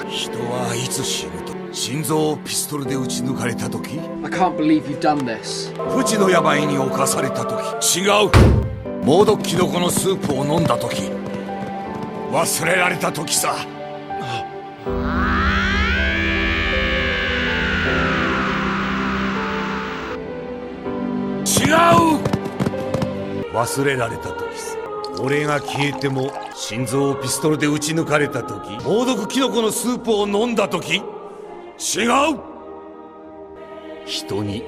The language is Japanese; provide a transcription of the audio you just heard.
人はいつ死ぬと心臓をピストルで撃ち抜かれた時 I can't believe you've done this. 不治の病に侵された時違う猛毒キノコのスープを飲んだ時忘れられた時さ違う忘れられた時さ俺が消えても心臓をピストルで撃ち抜かれた時猛毒キノコのスープを飲んだ時違う人に